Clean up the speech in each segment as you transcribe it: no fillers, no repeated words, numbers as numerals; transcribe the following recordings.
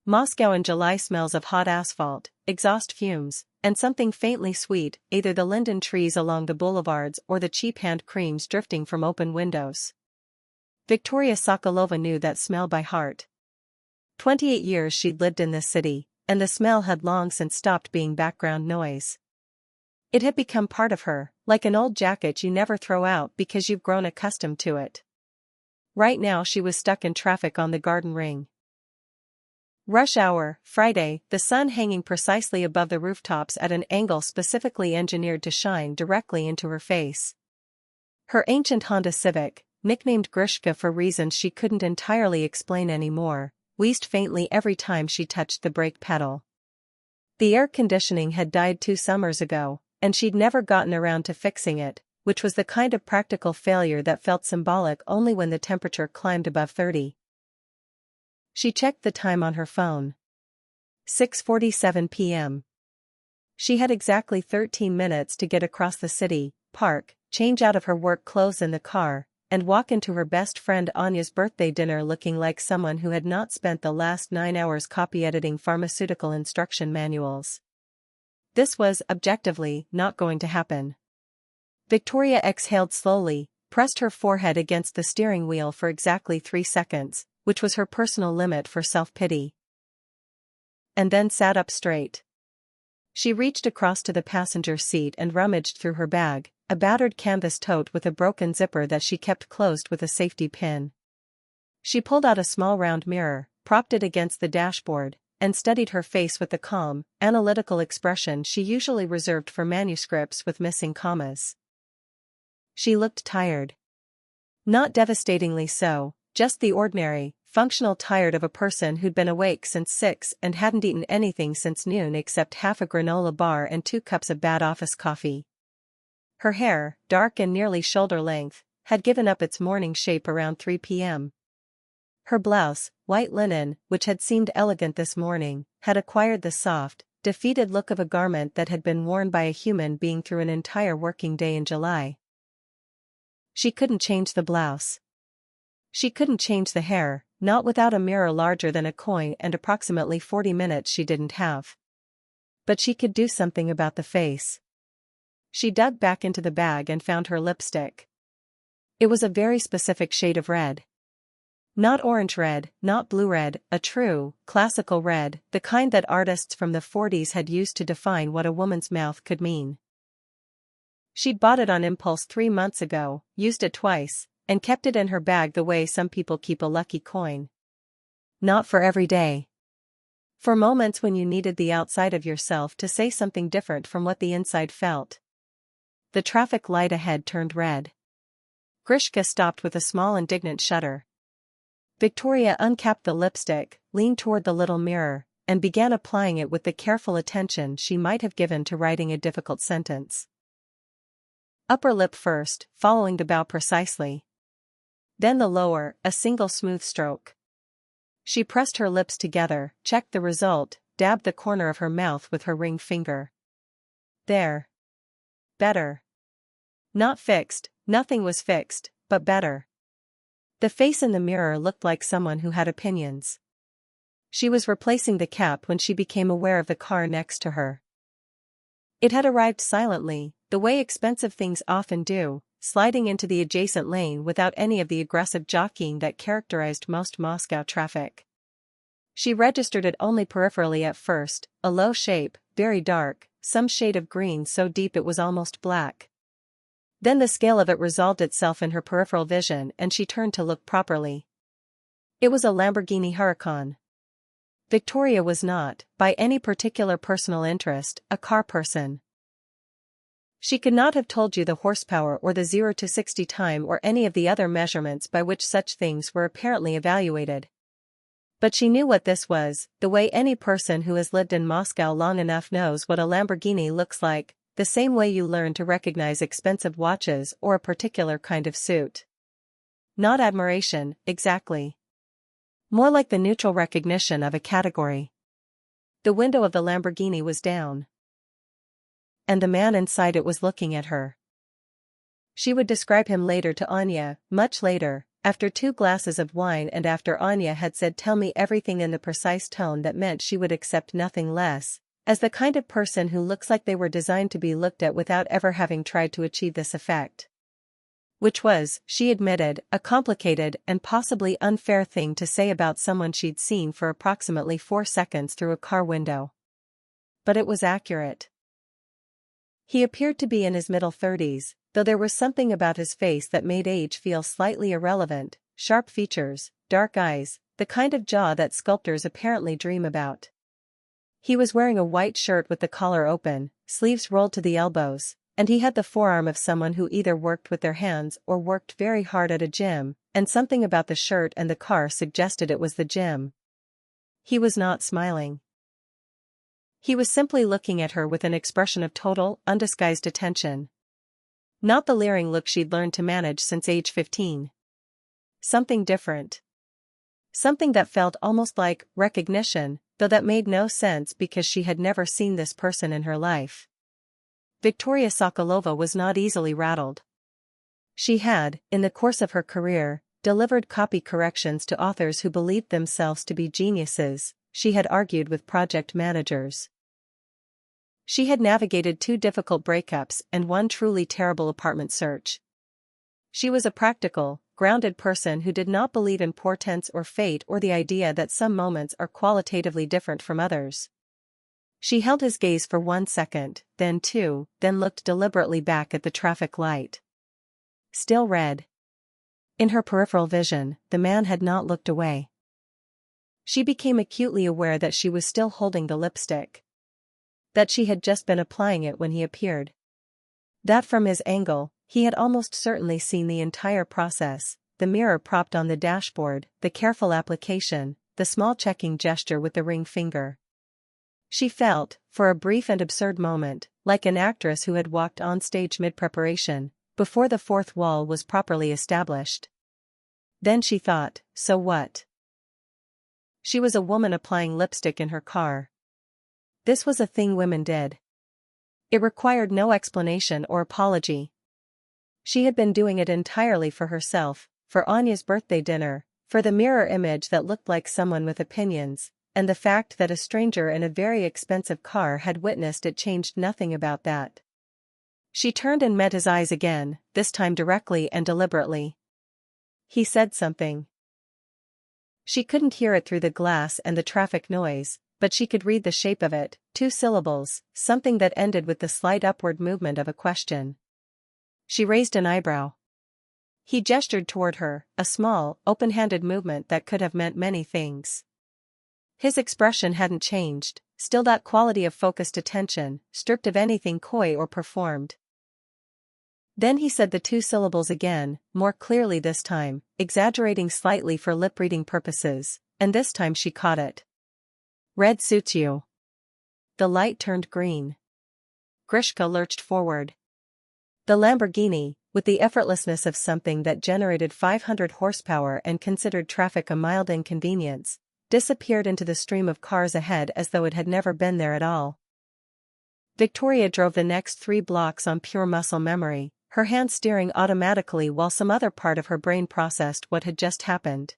Moscow in July smells of hot asphalt, exhaust fumes, and something faintly sweet, either the linden trees along the boulevards or the cheap hand creams drifting from open windows. Victoria Sokolova knew that smell by heart. 28 years she'd lived in this city, and the smell had long since stopped being background noise. It had become part of her, like an old jacket you never throw out because you've grown accustomed to it. Right now she was stuck in traffic on the Garden Ring. Rush hour, Friday, the sun hanging precisely above the rooftops at an angle specifically engineered to shine directly into her face. Her ancient Honda Civic, nicknamed Grishka for reasons she couldn't entirely explain anymore, wheezed faintly every time she touched the brake pedal. The air conditioning had died 2 summers ago, and she'd never gotten around to fixing it, which was the kind of practical failure that felt symbolic only when the temperature climbed above 30. She checked the time on her phone. 6:47 p.m. She had exactly 13 minutes to get across the city, park, change out of her work clothes in the car, and walk into her best friend Anya's birthday dinner looking like someone who had not spent the last 9 hours copy-editing pharmaceutical instruction manuals. This was, objectively, not going to happen. Victoria exhaled slowly, pressed her forehead against the steering wheel for exactly 3 seconds, which was her personal limit for self-pity. And then sat up straight. She reached across to the passenger seat and rummaged through her bag, a battered canvas tote with a broken zipper that she kept closed with a safety pin. She pulled out a small round mirror, propped it against the dashboard, and studied her face with the calm, analytical expression she usually reserved for manuscripts with missing commas. She looked tired. Not devastatingly so, just the ordinary, functional tired of a person who'd been awake since 6 and hadn't eaten anything since noon except half a granola bar and 2 cups of bad office coffee. Her hair, dark and nearly shoulder length, had given up its morning shape around 3 p.m. Her blouse, white linen, which had seemed elegant this morning, had acquired the soft, defeated look of a garment that had been worn by a human being through an entire working day in July. She couldn't change the blouse. She couldn't change the hair, not without a mirror larger than a coin and approximately 40 minutes she didn't have. But she could do something about the face. She dug back into the bag and found her lipstick. It was a very specific shade of red. Not orange red, not blue red, a true, classical red, the kind that artists from the 40s had used to define what a woman's mouth could mean. She'd bought it on impulse 3 months ago, used it twice, and kept it in her bag the way some people keep a lucky coin. Not for every day. For moments when you needed the outside of yourself to say something different from what the inside felt. The traffic light ahead turned red. Grishka stopped with a small indignant shudder. Victoria uncapped the lipstick, leaned toward the little mirror, and began applying it with the careful attention she might have given to writing a difficult sentence. Upper lip first, following the brow precisely. Then the lower, a single smooth stroke. She pressed her lips together, checked the result, dabbed the corner of her mouth with her ring finger. There. Better. Not fixed, nothing was fixed, but better. The face in the mirror looked like someone who had opinions. She was replacing the cap when she became aware of the car next to her. It had arrived silently, the way expensive things often do, sliding into the adjacent lane without any of the aggressive jockeying that characterized most Moscow traffic. She registered it only peripherally at first, a low shape, very dark, some shade of green so deep it was almost black. Then the scale of it resolved itself in her peripheral vision and she turned to look properly. It was a Lamborghini Huracan. Victoria was not, by any particular personal interest, a car person. She could not have told you the horsepower or the 0 to 60 time or any of the other measurements by which such things were apparently evaluated. But she knew what this was, the way any person who has lived in Moscow long enough knows what a Lamborghini looks like, the same way you learn to recognize expensive watches or a particular kind of suit. Not admiration, exactly. More like the neutral recognition of a category. The window of the Lamborghini was down. And the man inside it was looking at her. She would describe him later to Anya, much later, after 2 glasses of wine and after Anya had said tell me everything in the precise tone that meant she would accept nothing less, as the kind of person who looks like they were designed to be looked at without ever having tried to achieve this effect. Which was, she admitted, a complicated and possibly unfair thing to say about someone she'd seen for approximately 4 seconds through a car window. But it was accurate. He appeared to be in his middle 30s, though there was something about his face that made age feel slightly irrelevant: sharp features, dark eyes, the kind of jaw that sculptors apparently dream about. He was wearing a white shirt with the collar open, sleeves rolled to the elbows, and he had the forearm of someone who either worked with their hands or worked very hard at a gym, and something about the shirt and the car suggested it was the gym. He was not smiling. He was simply looking at her with an expression of total, undisguised attention. Not the leering look she'd learned to manage since age 15. Something different. Something that felt almost like recognition, though that made no sense because she had never seen this person in her life. Victoria Sokolova was not easily rattled. She had, in the course of her career, delivered copy corrections to authors who believed themselves to be geniuses. She had argued with project managers. She had navigated 2 difficult breakups and 1 truly terrible apartment search. She was a practical, grounded person who did not believe in portents or fate or the idea that some moments are qualitatively different from others. She held his gaze for 1 second, then 2, then looked deliberately back at the traffic light. Still red. In her peripheral vision, the man had not looked away. She became acutely aware that she was still holding the lipstick. That she had just been applying it when he appeared. That from his angle, he had almost certainly seen the entire process: the mirror propped on the dashboard, the careful application, the small checking gesture with the ring finger. She felt, for a brief and absurd moment, like an actress who had walked on stage mid-preparation, before the 4th wall was properly established. Then she thought, so what? She was a woman applying lipstick in her car. This was a thing women did. It required no explanation or apology. She had been doing it entirely for herself, for Anya's birthday dinner, for the mirror image that looked like someone with opinions, and the fact that a stranger in a very expensive car had witnessed it changed nothing about that. She turned and met his eyes again, this time directly and deliberately. He said something. She couldn't hear it through the glass and the traffic noise, but she could read the shape of it: 2 syllables, something that ended with the slight upward movement of a question. She raised an eyebrow. He gestured toward her, a small, open-handed movement that could have meant many things. His expression hadn't changed, still that quality of focused attention, stripped of anything coy or performed. Then he said the 2 syllables again, more clearly this time, exaggerating slightly for lip-reading purposes, and this time she caught it. Red suits you. The light turned green. Grishka lurched forward. The Lamborghini, with the effortlessness of something that generated 500 horsepower and considered traffic a mild inconvenience, disappeared into the stream of cars ahead as though it had never been there at all. Victoria drove the next 3 blocks on pure muscle memory, her hand steering automatically while some other part of her brain processed what had just happened.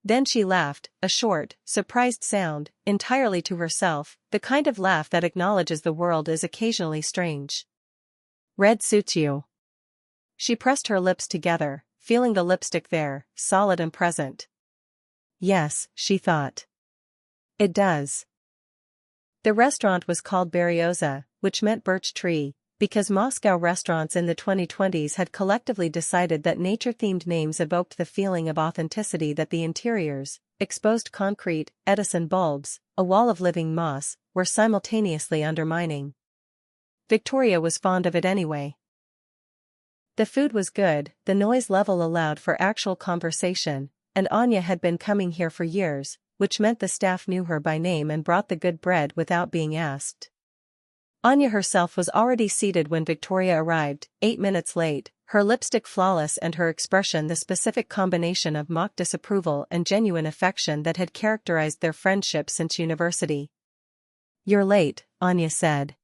Then she laughed, a short, surprised sound, entirely to herself, the kind of laugh that acknowledges the world is occasionally strange. Red suits you. She pressed her lips together, feeling the lipstick there, solid and present. Yes, she thought. It does. The restaurant was called Beryoza, which meant birch tree, because Moscow restaurants in the 2020s had collectively decided that nature-themed names evoked the feeling of authenticity that the interiors, exposed concrete, Edison bulbs, a wall of living moss, were simultaneously undermining. Victoria was fond of it anyway. The food was good, the noise level allowed for actual conversation, and Anya had been coming here for years, which meant the staff knew her by name and brought the good bread without being asked. Anya herself was already seated when Victoria arrived, 8 minutes late, her lipstick flawless and her expression the specific combination of mock disapproval and genuine affection that had characterized their friendship since university. "You're late," Anya said.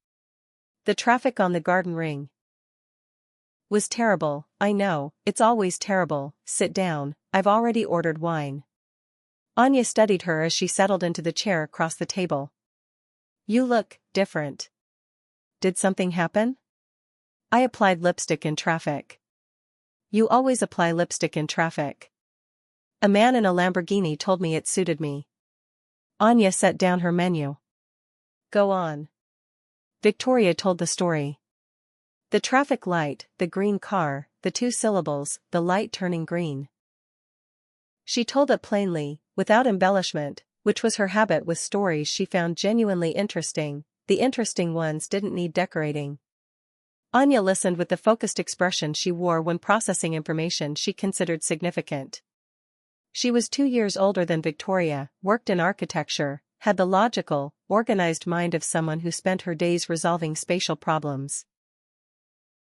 "The traffic on the Garden Ring." Was terrible, I know, it's always terrible. Sit down, I've already ordered wine. Anya studied her as she settled into the chair across the table. You look different. Did something happen? I applied lipstick in traffic. You always apply lipstick in traffic. A man in a Lamborghini told me it suited me. Anya set down her menu. Go on. Victoria told the story. The traffic light, the green car, the 2 syllables, the light turning green. She told it plainly, without embellishment, which was her habit with stories she found genuinely interesting. The interesting ones didn't need decorating. Anya listened with the focused expression she wore when processing information she considered significant. She was 2 years older than Victoria, worked in architecture, had the logical, organized mind of someone who spent her days resolving spatial problems.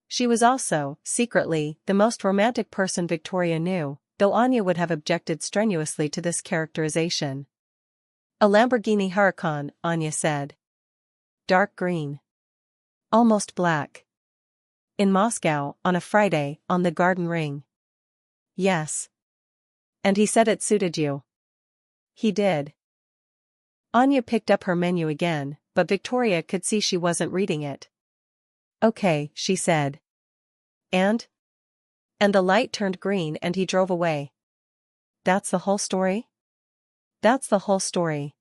She was also, secretly, the most romantic person Victoria knew, though Anya would have objected strenuously to this characterization. A Lamborghini Huracan, Anya said. Dark green. Almost black. In Moscow, on a Friday, on the Garden Ring. Yes. And he said it suited you. He did. Anya picked up her menu again, but Victoria could see she wasn't reading it. Okay, she said. And the light turned green and he drove away. That's the whole story? That's the whole story.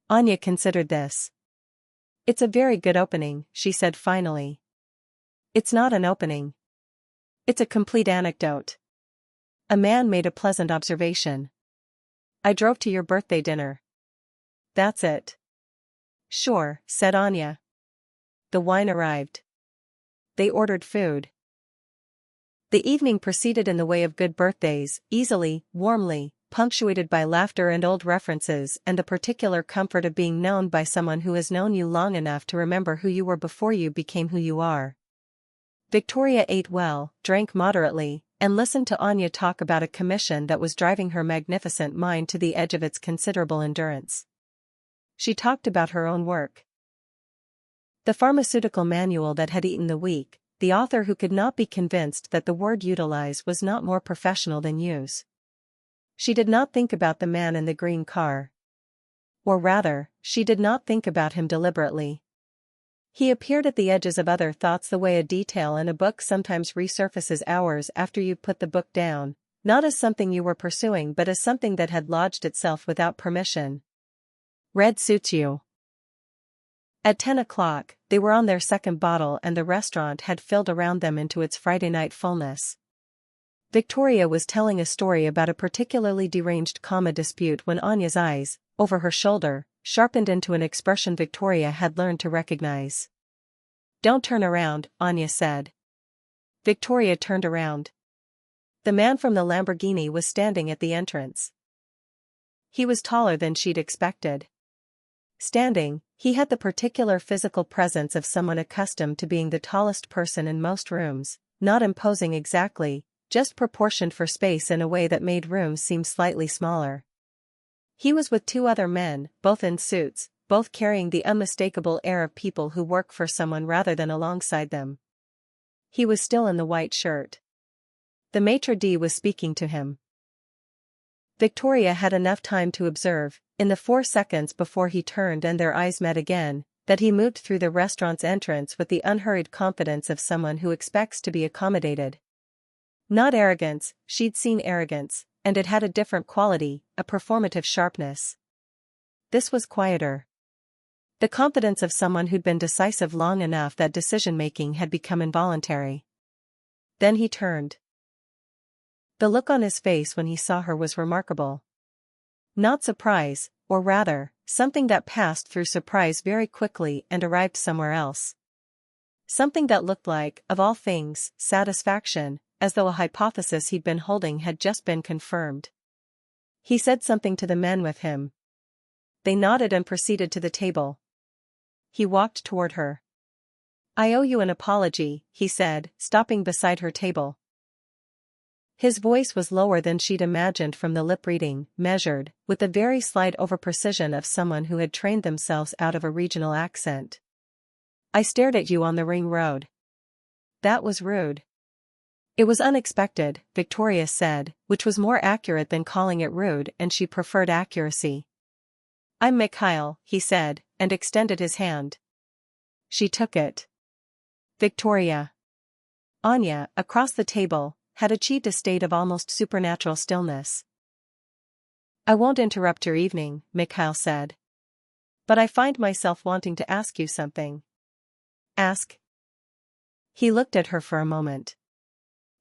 Anya considered this. It's a very good opening, she said finally. It's not an opening. It's a complete anecdote. A man made a pleasant observation. I drove to your birthday dinner. That's it. Sure, said Anya. The wine arrived. They ordered food. The evening proceeded in the way of good birthdays, easily, warmly, punctuated by laughter and old references and the particular comfort of being known by someone who has known you long enough to remember who you were before you became who you are. Victoria ate well, drank moderately, and listened to Anya talk about a commission that was driving her magnificent mind to the edge of its considerable endurance. She talked about her own work. The pharmaceutical manual that had eaten the week, the author who could not be convinced that the word utilize was not more professional than use. She did not think about the man in the green car. Or rather, she did not think about him deliberately. He appeared at the edges of other thoughts the way a detail in a book sometimes resurfaces hours after you've put the book down, not as something you were pursuing but as something that had lodged itself without permission. Red suits you. At 10 o'clock, they were on their second bottle and the restaurant had filled around them into its Friday night fullness. Victoria was telling a story about a particularly deranged comma dispute when Anya's eyes, over her shoulder, sharpened into an expression Victoria had learned to recognize. Don't turn around, Anya said. Victoria turned around. The man from the Lamborghini was standing at the entrance. He was taller than she'd expected. Standing, he had the particular physical presence of someone accustomed to being the tallest person in most rooms, not imposing exactly, just proportioned for space in a way that made rooms seem slightly smaller. He was with 2 other men, both in suits, both carrying the unmistakable air of people who work for someone rather than alongside them. He was still in the white shirt. The maitre d' was speaking to him. Victoria had enough time to observe, in the 4 seconds before he turned and their eyes met again, that he moved through the restaurant's entrance with the unhurried confidence of someone who expects to be accommodated. Not arrogance, she'd seen arrogance, and it had a different quality, a performative sharpness. This was quieter. The confidence of someone who'd been decisive long enough that decision-making had become involuntary. Then he turned. The look on his face when he saw her was remarkable. Not surprise, or rather, something that passed through surprise very quickly and arrived somewhere else. Something that looked like, of all things, satisfaction, as though a hypothesis he'd been holding had just been confirmed. He said something to the men with him. They nodded and proceeded to the table. He walked toward her. I owe you an apology, he said, stopping beside her table. His voice was lower than she'd imagined from the lip-reading, measured, with the very slight over-precision of someone who had trained themselves out of a regional accent. I stared at you on the ring road. That was rude. It was unexpected, Victoria said, which was more accurate than calling it rude, and she preferred accuracy. I'm Mikhail, he said, and extended his hand. She took it. Victoria. Anya, across the table, had achieved a state of almost supernatural stillness. I won't interrupt your evening, Mikhail said. But I find myself wanting to ask you something. Ask. He looked at her for a moment.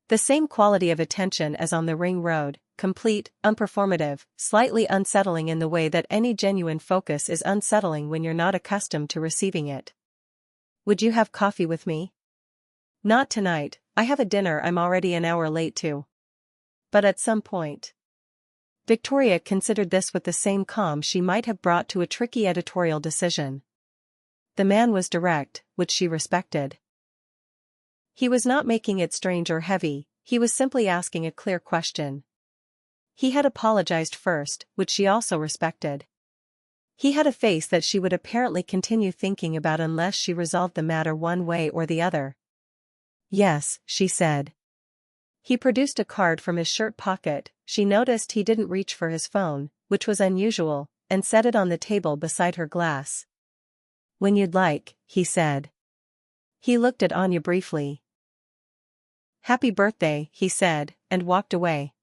The same quality of attention as on the ring road, complete, unperformative, slightly unsettling in the way that any genuine focus is unsettling when you're not accustomed to receiving it. Would you have coffee with me? Not tonight, I have a dinner I'm already an hour late to. But at some point. Victoria considered this with the same calm she might have brought to a tricky editorial decision. The man was direct, which she respected. He was not making it strange or heavy, he was simply asking a clear question. He had apologized first, which she also respected. He had a face that she would apparently continue thinking about unless she resolved the matter one way or the other. Yes, she said. He produced a card from his shirt pocket. She noticed he didn't reach for his phone, which was unusual, and set it on the table beside her glass. When you'd like, he said. He looked at Anya briefly. Happy birthday, he said, and walked away.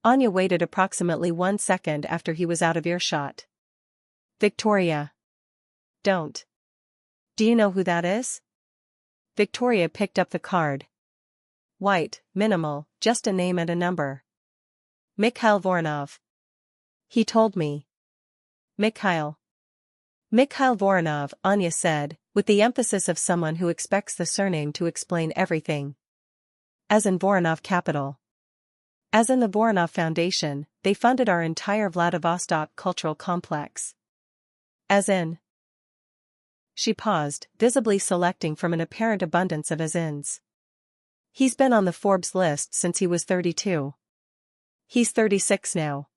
Anya waited approximately 1 second after he was out of earshot. Victoria. Don't. Do you know who that is? Victoria picked up the card. White, minimal, just a name and a number. Mikhail Voronov. He told me. Mikhail. Mikhail Voronov, Anya said, with the emphasis of someone who expects the surname to explain everything. As in Voronov Capital. As in the Voronov Foundation, they funded our entire Vladivostok cultural complex. As in. She paused, visibly selecting from an apparent abundance of as-ins. He's been on the Forbes list since he was 32. He's 36 now.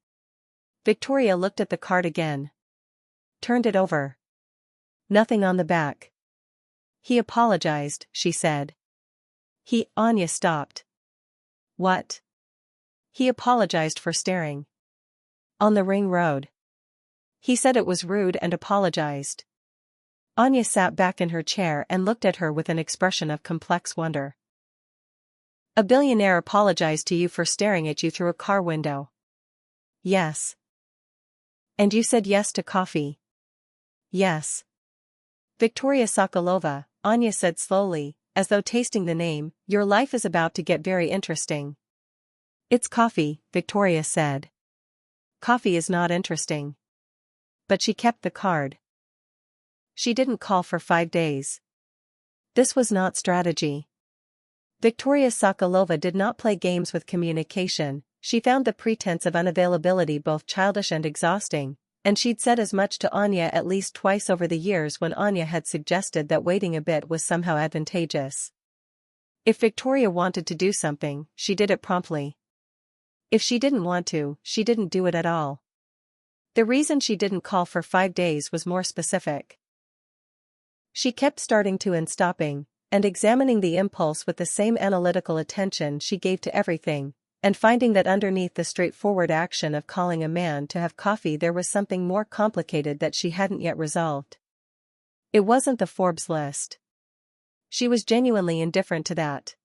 Victoria looked at the card again. Turned it over. Nothing on the back. He apologized, she said. Anya stopped. What? He apologized for staring. On the ring road. He said it was rude and apologized. Anya sat back in her chair and looked at her with an expression of complex wonder. A billionaire apologized to you for staring at you through a car window. Yes. And you said yes to coffee. Yes. Victoria Sokolova, Anya said slowly, as though tasting the name, your life is about to get very interesting. It's coffee, Victoria said. Coffee is not interesting. But she kept the card. She didn't call for 5 days. This was not strategy. Victoria Sokolova did not play games with communication. She found the pretense of unavailability both childish and exhausting, and she'd said as much to Anya at least twice over the years when Anya had suggested that waiting a bit was somehow advantageous. If Victoria wanted to do something, she did it promptly. If she didn't want to, she didn't do it at all. The reason she didn't call for 5 days was more specific. She kept starting to and stopping, and examining the impulse with the same analytical attention she gave to everything, and finding that underneath the straightforward action of calling a man to have coffee there was something more complicated that she hadn't yet resolved. It wasn't the Forbes list. She was genuinely indifferent to that.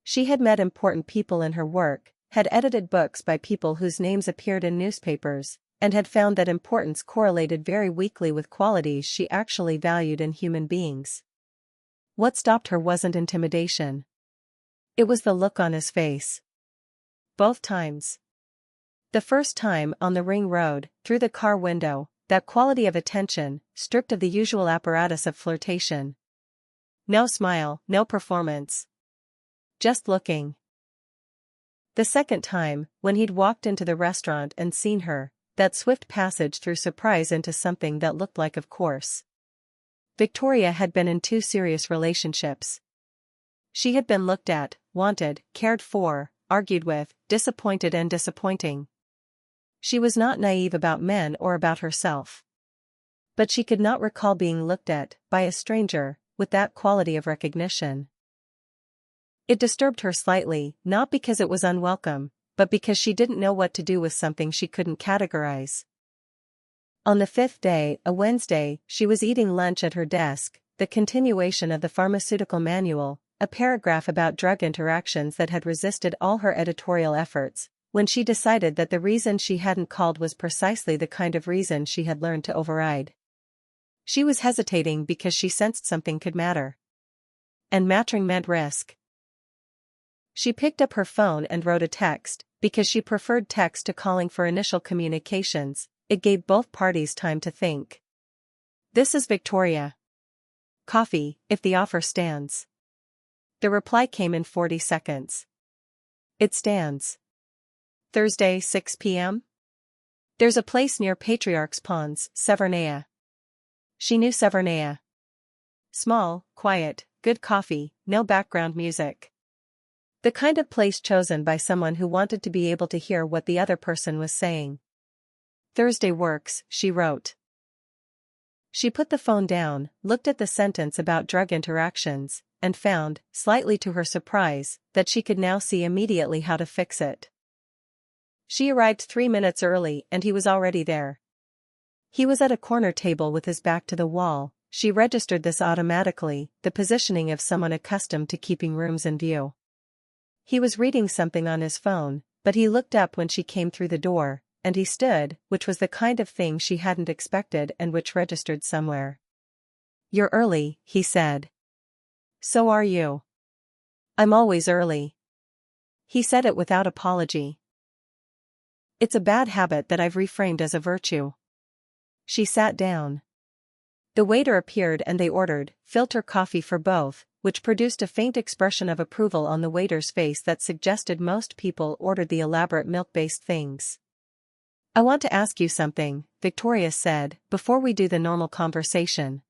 She had met important people in her work, had edited books by people whose names appeared in newspapers, and had found that importance correlated very weakly with qualities she actually valued in human beings. What stopped her wasn't intimidation. It was the look on his face. Both times. The first time on the ring road, through the car window, that quality of attention, stripped of the usual apparatus of flirtation. No smile, no performance. Just looking. The second time, when he'd walked into the restaurant and seen her, that swift passage through surprise into something that looked like of course. Victoria had been in 2 serious relationships. She had been looked at, wanted, cared for, argued with, disappointed and disappointing. She was not naive about men or about herself. But she could not recall being looked at, by a stranger, with that quality of recognition. It disturbed her slightly, not because it was unwelcome, but because she didn't know what to do with something she couldn't categorize. On the fifth day, a Wednesday, she was eating lunch at her desk, the continuation of the pharmaceutical manual, a paragraph about drug interactions that had resisted all her editorial efforts, when she decided that the reason she hadn't called was precisely the kind of reason she had learned to override. She was hesitating because she sensed something could matter. And mattering meant risk. She picked up her phone and wrote a text, because she preferred text to calling for initial communications. It gave both parties time to think. This is Victoria. Coffee, if the offer stands. The reply came in 40 seconds. It stands. Thursday, 6 p.m.? There's a place near Patriarch's Ponds, Severnaya. She knew Severnaya. Small, quiet, good coffee, no background music. The kind of place chosen by someone who wanted to be able to hear what the other person was saying. Thursday works, she wrote. She put the phone down, looked at the sentence about drug interactions, and found, slightly to her surprise, that she could now see immediately how to fix it. She arrived 3 minutes early and he was already there. He was at a corner table with his back to the wall. She registered this automatically, the positioning of someone accustomed to keeping rooms in view. He was reading something on his phone, but he looked up when she came through the door, and he stood, which was the kind of thing she hadn't expected and which registered somewhere. You're early, he said. So are you. I'm always early. He said it without apology. It's a bad habit that I've reframed as a virtue. She sat down. The waiter appeared and they ordered filter coffee for both, which produced a faint expression of approval on the waiter's face that suggested most people ordered the elaborate milk-based things. I want to ask you something, Victoria said, before we do the normal conversation.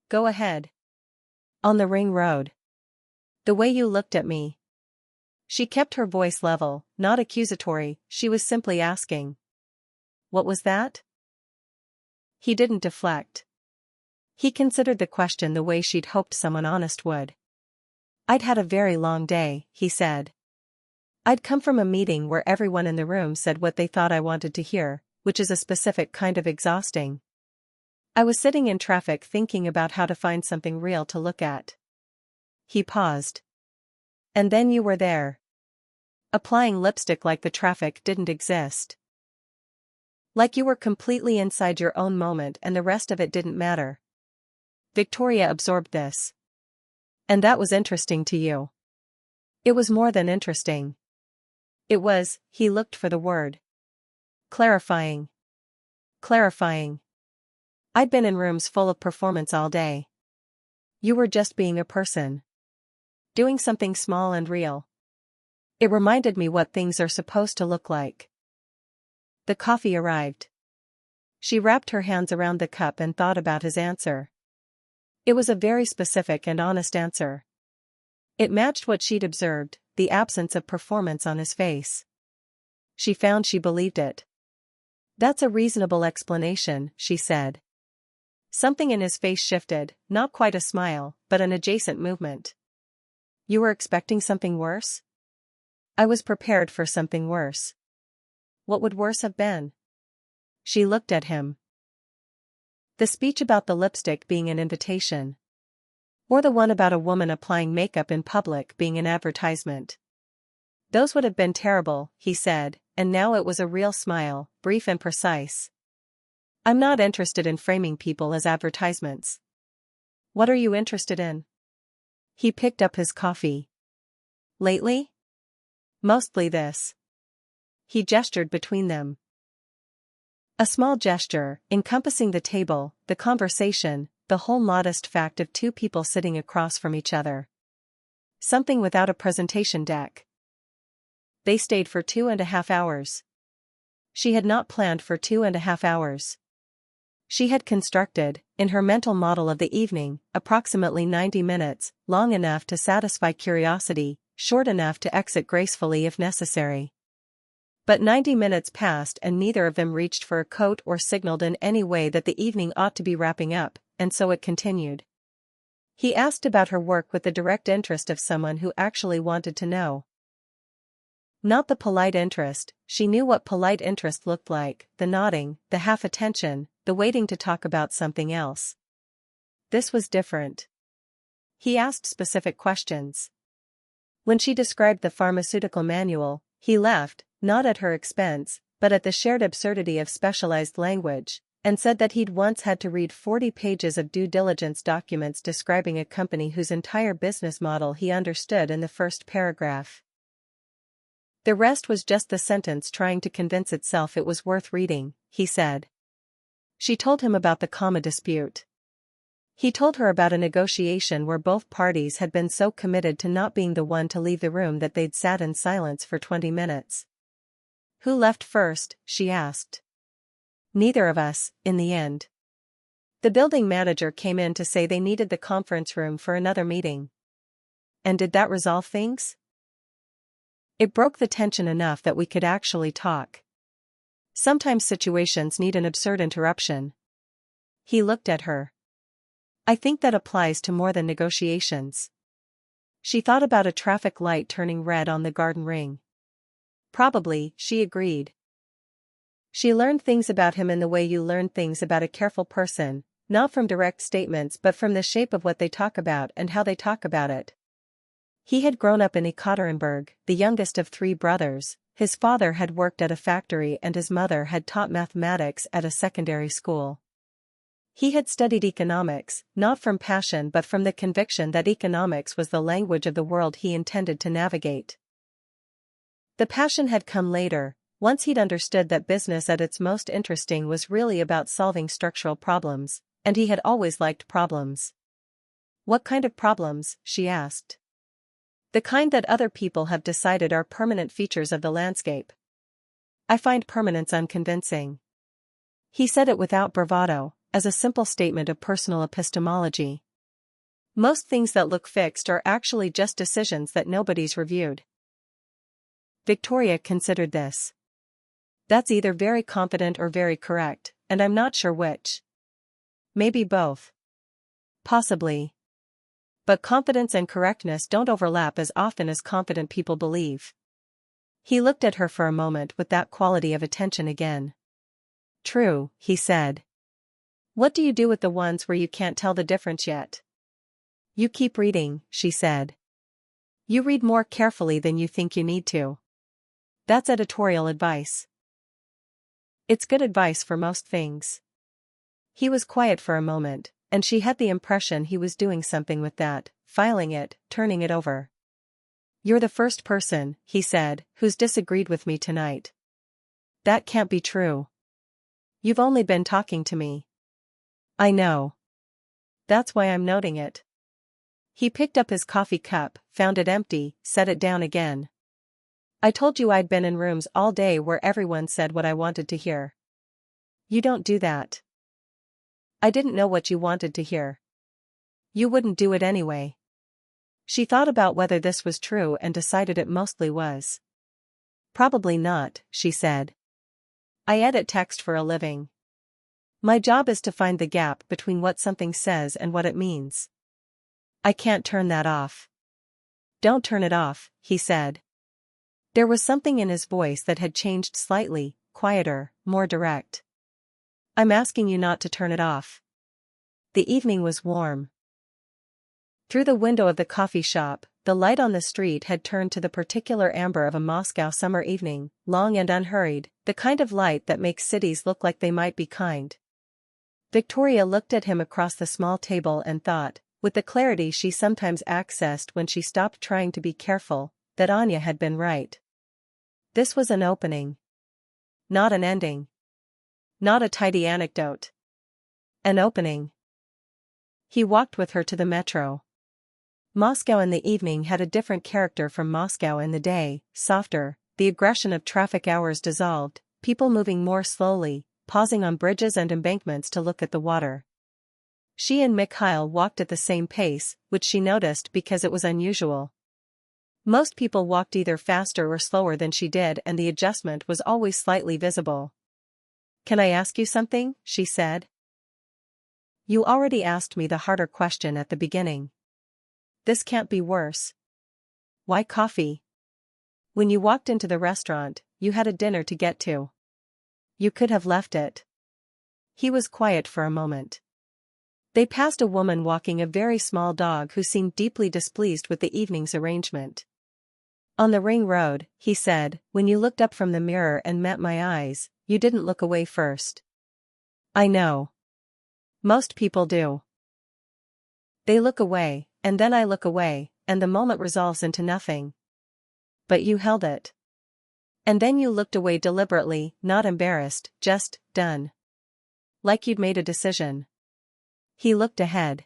Go ahead. On the ring road. The way you looked at me. She kept her voice level, not accusatory, she was simply asking. What was that? He didn't deflect. He considered the question the way she'd hoped someone honest would. I'd had a very long day, he said. I'd come from a meeting where everyone in the room said what they thought I wanted to hear, which is a specific kind of exhausting. I was sitting in traffic thinking about how to find something real to look at. He paused. And then you were there. Applying lipstick like the traffic didn't exist. Like you were completely inside your own moment and the rest of it didn't matter. Victoria absorbed this. And that was interesting to you. It was more than interesting. It was, he looked for the word. Clarifying. Clarifying. I'd been in rooms full of performance all day. You were just being a person. Doing something small and real. It reminded me what things are supposed to look like. The coffee arrived. She wrapped her hands around the cup and thought about his answer. It was a very specific and honest answer. It matched what she'd observed, the absence of performance on his face. She found she believed it. That's a reasonable explanation, she said. Something in his face shifted, not quite a smile, but an adjacent movement. You were expecting something worse? I was prepared for something worse. What would worse have been? She looked at him. The speech about the lipstick being an invitation. Or the one about a woman applying makeup in public being an advertisement. Those would have been terrible, he said, and now it was a real smile, brief and precise. I'm not interested in framing people as advertisements. What are you interested in? He picked up his coffee. Lately? Mostly this. He gestured between them. A small gesture, encompassing the table, the conversation, the whole modest fact of two people sitting across from each other. Something without a presentation deck. They stayed for 2.5 hours. She had not planned for 2.5 hours. She had constructed, in her mental model of the evening, approximately 90 minutes, long enough to satisfy curiosity, short enough to exit gracefully if necessary. But 90 minutes passed and neither of them reached for a coat or signaled in any way that the evening ought to be wrapping up, and so it continued. He asked about her work with the direct interest of someone who actually wanted to know. Not the polite interest. She knew what polite interest looked like: the nodding, the half-attention, the waiting to talk about something else. This was different. He asked specific questions. When she described the pharmaceutical manual, he laughed, not at her expense, but at the shared absurdity of specialized language, and said that he'd once had to read 40 pages of due diligence documents describing a company whose entire business model he understood in the first paragraph. The rest was just the sentence trying to convince itself it was worth reading, he said. She told him about the comma dispute. He told her about a negotiation where both parties had been so committed to not being the one to leave the room that they'd sat in silence for 20 minutes. Who left first? She asked. Neither of us, in the end. The building manager came in to say they needed the conference room for another meeting. And did that resolve things? It broke the tension enough that we could actually talk. Sometimes situations need an absurd interruption. He looked at her. I think that applies to more than negotiations. She thought about a traffic light turning red on the garden ring. Probably, she agreed. She learned things about him in the way you learn things about a careful person, not from direct statements but from the shape of what they talk about and how they talk about it. He had grown up in Ekaterinburg, the youngest of 3 brothers. His father had worked at a factory and his mother had taught mathematics at a secondary school. He had studied economics, not from passion but from the conviction that economics was the language of the world he intended to navigate. The passion had come later, once he'd understood that business at its most interesting was really about solving structural problems, and he had always liked problems. What kind of problems? She asked. The kind that other people have decided are permanent features of the landscape. I find permanence unconvincing. He said it without bravado, as a simple statement of personal epistemology. Most things that look fixed are actually just decisions that nobody's reviewed. Victoria considered this. That's either very confident or very correct, and I'm not sure which. Maybe both. Possibly. But confidence and correctness don't overlap as often as confident people believe. He looked at her for a moment with that quality of attention again. True, he said. What do you do with the ones where you can't tell the difference yet? You keep reading, she said. You read more carefully than you think you need to. That's editorial advice. It's good advice for most things. He was quiet for a moment, and she had the impression he was doing something with that, filing it, turning it over. You're the first person, he said, who's disagreed with me tonight. That can't be true. You've only been talking to me. I know. That's why I'm noting it. He picked up his coffee cup, found it empty, set it down again. I told you I'd been in rooms all day where everyone said what I wanted to hear. You don't do that. I didn't know what you wanted to hear. You wouldn't do it anyway. She thought about whether this was true and decided it mostly was. Probably not, she said. I edit text for a living. My job is to find the gap between what something says and what it means. I can't turn that off. Don't turn it off, he said. There was something in his voice that had changed slightly, quieter, more direct. I'm asking you not to turn it off. The evening was warm. Through the window of the coffee shop, the light on the street had turned to the particular amber of a Moscow summer evening, long and unhurried, the kind of light that makes cities look like they might be kind. Victoria looked at him across the small table and thought, with the clarity she sometimes accessed when she stopped trying to be careful, that Anya had been right. This was an opening. Not an ending. Not a tidy anecdote. An opening. He walked with her to the metro. Moscow in the evening had a different character from Moscow in the day, softer, the aggression of traffic hours dissolved, people moving more slowly, pausing on bridges and embankments to look at the water. She and Mikhail walked at the same pace, which she noticed because it was unusual. Most people walked either faster or slower than she did, and the adjustment was always slightly visible. Can I ask you something? She said. You already asked me the harder question at the beginning. This can't be worse. Why coffee? When you walked into the restaurant, you had a dinner to get to. You could have left it. He was quiet for a moment. They passed a woman walking a very small dog who seemed deeply displeased with the evening's arrangement. On the ring road, he said, when you looked up from the mirror and met my eyes, you didn't look away first. I know. Most people do. They look away, and then I look away, and the moment resolves into nothing. But you held it. And then you looked away deliberately, not embarrassed, just, done. Like you'd made a decision. He looked ahead.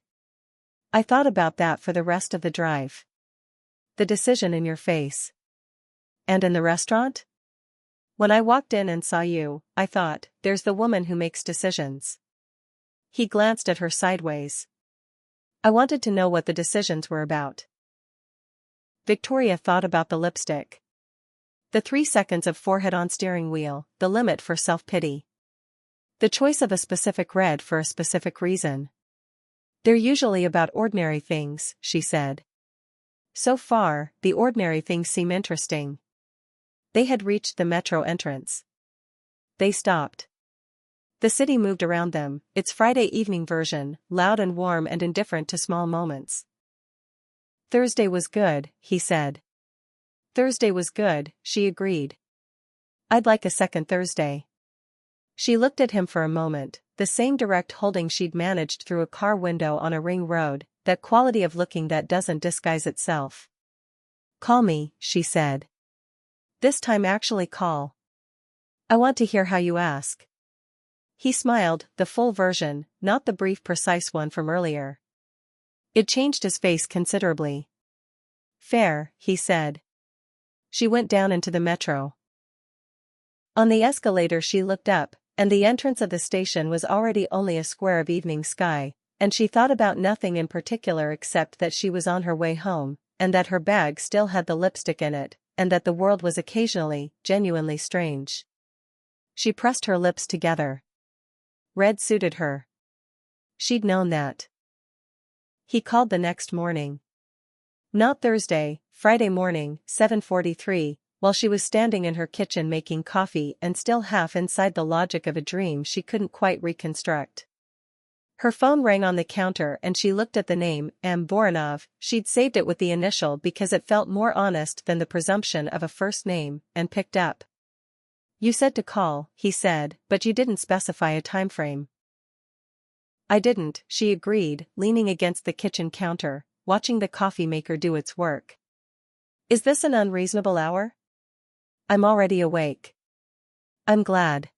I thought about that for the rest of the drive. The decision in your face. And in the restaurant? When I walked in and saw you, I thought, there's the woman who makes decisions. He glanced at her sideways. I wanted to know what the decisions were about. Victoria thought about the lipstick. The 3 seconds of forehead on steering wheel, the limit for self-pity. The choice of a specific red for a specific reason. They're usually about ordinary things, she said. So far, the ordinary things seem interesting. They had reached the metro entrance. They stopped. The city moved around them, its Friday evening version, loud and warm and indifferent to small moments. Thursday was good, he said. Thursday was good, she agreed. I'd like a second Thursday. She looked at him for a moment, the same direct holding she'd managed through a car window on a ring road, that quality of looking that doesn't disguise itself. Call me, she said. This time actually call. I want to hear how you ask. He smiled, the full version, not the brief precise one from earlier. It changed his face considerably. Fair, he said. She went down into the metro. On the escalator she looked up, and the entrance of the station was already only a square of evening sky, and she thought about nothing in particular except that she was on her way home, and that her bag still had the lipstick in it, and that the world was occasionally, genuinely strange. She pressed her lips together. Red suited her. She'd known that. He called the next morning. Not Thursday, Friday morning, 7:43, while she was standing in her kitchen making coffee and still half inside the logic of a dream she couldn't quite reconstruct. Her phone rang on the counter and she looked at the name, M. Voronov. She'd saved it with the initial because it felt more honest than the presumption of a first name, and picked up. You said to call, he said, but you didn't specify a time frame. I didn't, she agreed, leaning against the kitchen counter, watching the coffee maker do its work. Is this an unreasonable hour? I'm already awake. I'm glad.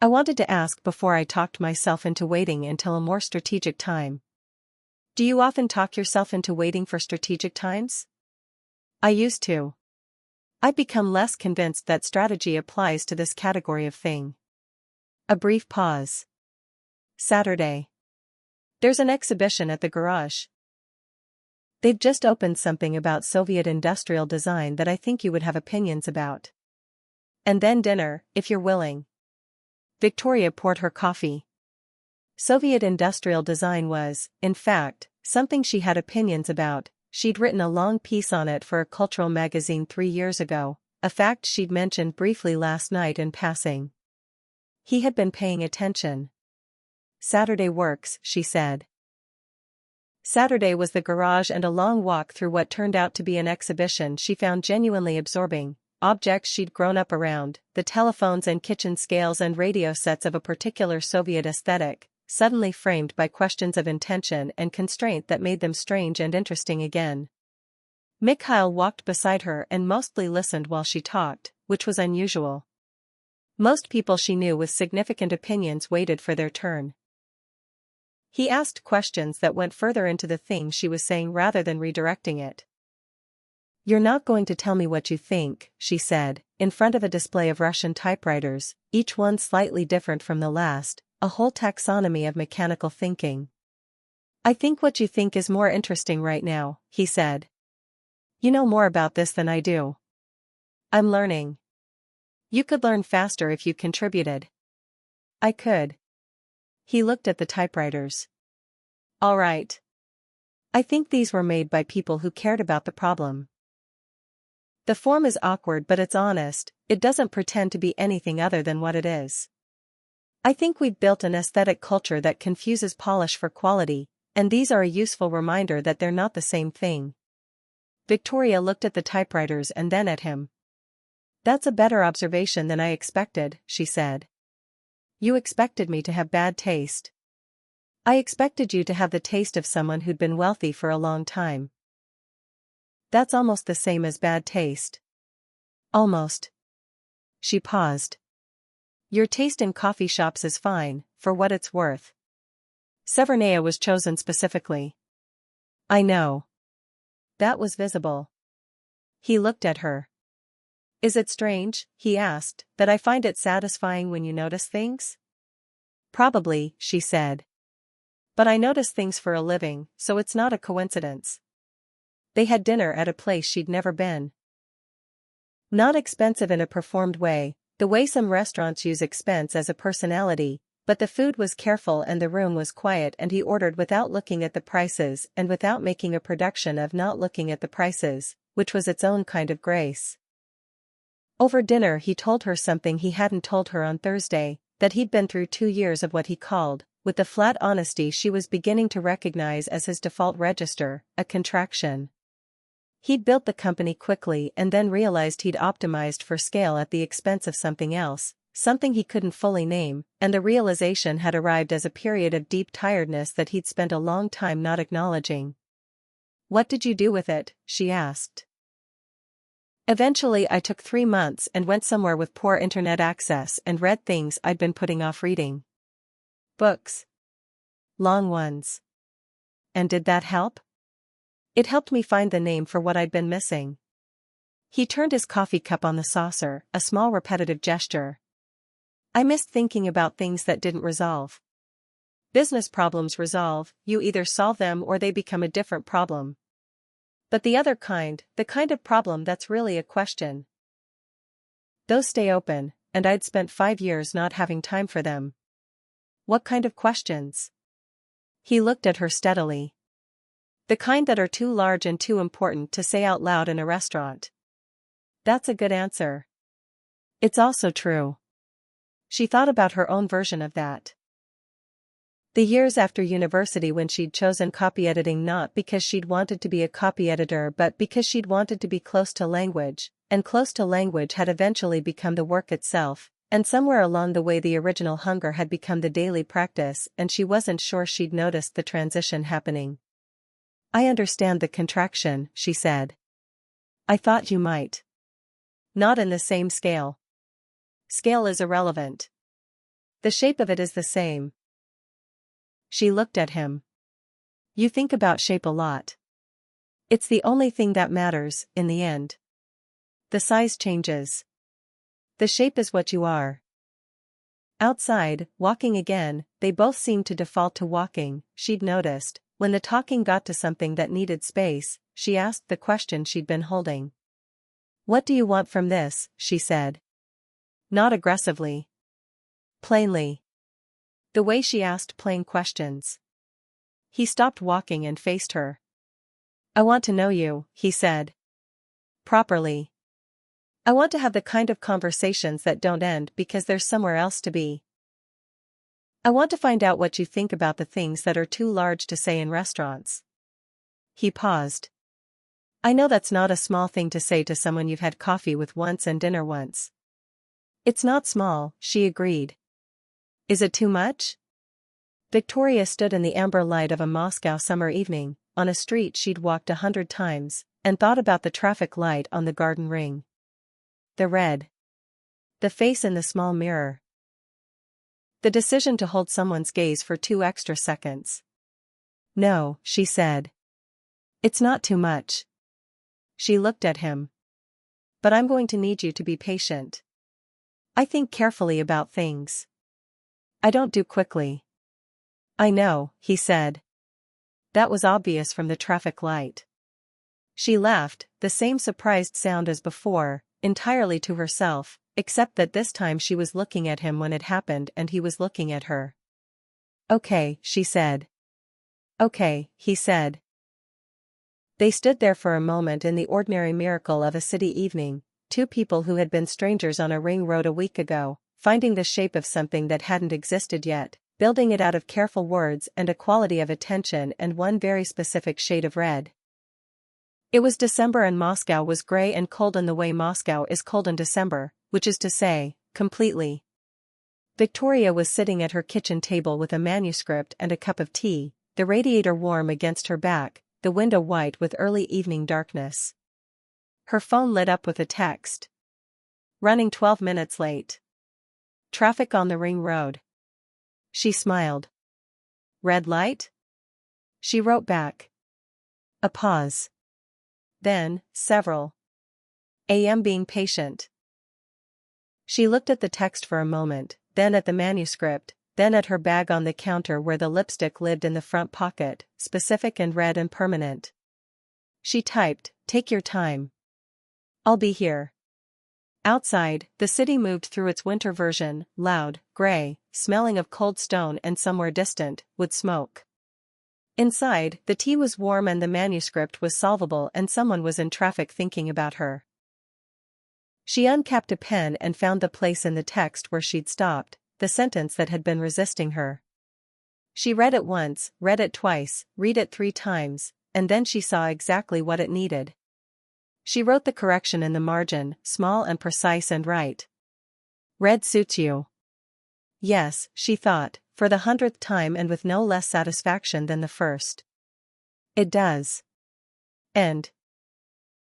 I wanted to ask before I talked myself into waiting until a more strategic time. Do you often talk yourself into waiting for strategic times? I used to. I've become less convinced that strategy applies to this category of thing. A brief pause. Saturday. There's an exhibition at the garage. They've just opened something about Soviet industrial design that I think you would have opinions about. And then dinner, if you're willing. Victoria poured her coffee. Soviet industrial design was, in fact, something she had opinions about. She'd written a long piece on it for a cultural magazine 3 years ago, a fact she'd mentioned briefly last night in passing. He had been paying attention. Saturday works, she said. Saturday was the garage and a long walk through what turned out to be an exhibition she found genuinely absorbing. Objects she'd grown up around, the telephones and kitchen scales and radio sets of a particular Soviet aesthetic, suddenly framed by questions of intention and constraint that made them strange and interesting again. Mikhail walked beside her and mostly listened while she talked, which was unusual. Most people she knew with significant opinions waited for their turn. He asked questions that went further into the thing she was saying rather than redirecting it. You're not going to tell me what you think, she said, in front of a display of Russian typewriters, each one slightly different from the last, a whole taxonomy of mechanical thinking. I think what you think is more interesting right now, he said. You know more about this than I do. I'm learning. You could learn faster if you contributed. I could. He looked at the typewriters. All right. I think these were made by people who cared about the problem. The form is awkward but it's honest, it doesn't pretend to be anything other than what it is. I think we've built an aesthetic culture that confuses polish for quality, and these are a useful reminder that they're not the same thing. Victoria looked at the typewriters and then at him. That's a better observation than I expected, she said. You expected me to have bad taste. I expected you to have the taste of someone who'd been wealthy for a long time. That's almost the same as bad taste. Almost. She paused. Your taste in coffee shops is fine, for what it's worth. Severnaya was chosen specifically. I know. That was visible. He looked at her. Is it strange, he asked, that I find it satisfying when you notice things? Probably, she said. But I notice things for a living, so it's not a coincidence. They had dinner at a place she'd never been. Not expensive in a performed way, the way some restaurants use expense as a personality, but the food was careful and the room was quiet and he ordered without looking at the prices and without making a production of not looking at the prices, which was its own kind of grace. Over dinner he told her something he hadn't told her on Thursday, that he'd been through 2 years of what he called, with the flat honesty she was beginning to recognize as his default register, a contraction. He'd built the company quickly and then realized he'd optimized for scale at the expense of something else, something he couldn't fully name, and the realization had arrived as a period of deep tiredness that he'd spent a long time not acknowledging. What did you do with it? She asked. Eventually I took 3 months and went somewhere with poor internet access and read things I'd been putting off reading. Books. Long ones. And did that help? It helped me find the name for what I'd been missing. He turned his coffee cup on the saucer, a small repetitive gesture. I missed thinking about things that didn't resolve. Business problems resolve, you either solve them or they become a different problem. But the other kind, the kind of problem that's really a question, those stay open, and I'd spent 5 years not having time for them. What kind of questions? He looked at her steadily. The kind that are too large and too important to say out loud in a restaurant. That's a good answer. It's also true. She thought about her own version of that. The years after university when she'd chosen copy editing not because she'd wanted to be a copy editor but because she'd wanted to be close to language, and close to language had eventually become the work itself, and somewhere along the way the original hunger had become the daily practice and she wasn't sure she'd noticed the transition happening. I understand the contraction, she said. I thought you might. Not in the same scale. Scale is irrelevant. The shape of it is the same. She looked at him. You think about shape a lot. It's the only thing that matters, in the end. The size changes. The shape is what you are. Outside, walking again, they both seemed to default to walking, she'd noticed. When the talking got to something that needed space, she asked the question she'd been holding. What do you want from this? She said. Not aggressively. Plainly. The way she asked plain questions. He stopped walking and faced her. I want to know you, he said. Properly. I want to have the kind of conversations that don't end because there's somewhere else to be. I want to find out what you think about the things that are too large to say in restaurants. He paused. I know that's not a small thing to say to someone you've had coffee with once and dinner once. It's not small, she agreed. Is it too much? Victoria stood in the amber light of a Moscow summer evening, on a street she'd walked 100 times, and thought about the traffic light on the garden ring. The red. The face in the small mirror. The decision to hold someone's gaze for 2 extra seconds. No, she said. It's not too much. She looked at him. But I'm going to need you to be patient. I think carefully about things. I don't do quickly. I know, he said. That was obvious from the traffic light. She laughed, the same surprised sound as before, entirely to herself, except that this time she was looking at him when it happened and he was looking at her. Okay, she said. Okay, he said. They stood there for a moment in the ordinary miracle of a city evening, two people who had been strangers on a ring road a week ago, finding the shape of something that hadn't existed yet, building it out of careful words and a quality of attention and one very specific shade of red. It was December and Moscow was gray and cold in the way Moscow is cold in December, which is to say, completely. Victoria was sitting at her kitchen table with a manuscript and a cup of tea, the radiator warm against her back, the window white with early evening darkness. Her phone lit up with a text. Running 12 minutes late. Traffic on the ring road. She smiled. Red light? She wrote back. A pause. Then, several. AM being patient. She looked at the text for a moment, then at the manuscript, then at her bag on the counter where the lipstick lived in the front pocket, specific and red and permanent. She typed, "Take your time. I'll be here." Outside, the city moved through its winter version, loud, gray, smelling of cold stone and somewhere distant, wood smoke. Inside, the tea was warm and the manuscript was solvable and someone was in traffic thinking about her. She uncapped a pen and found the place in the text where she'd stopped, the sentence that had been resisting her. She read it once, read it twice, read it 3 times, and then she saw exactly what it needed. She wrote the correction in the margin, small and precise and right. Red suits you. Yes, she thought, for the 100th time and with no less satisfaction than the first. It does. And,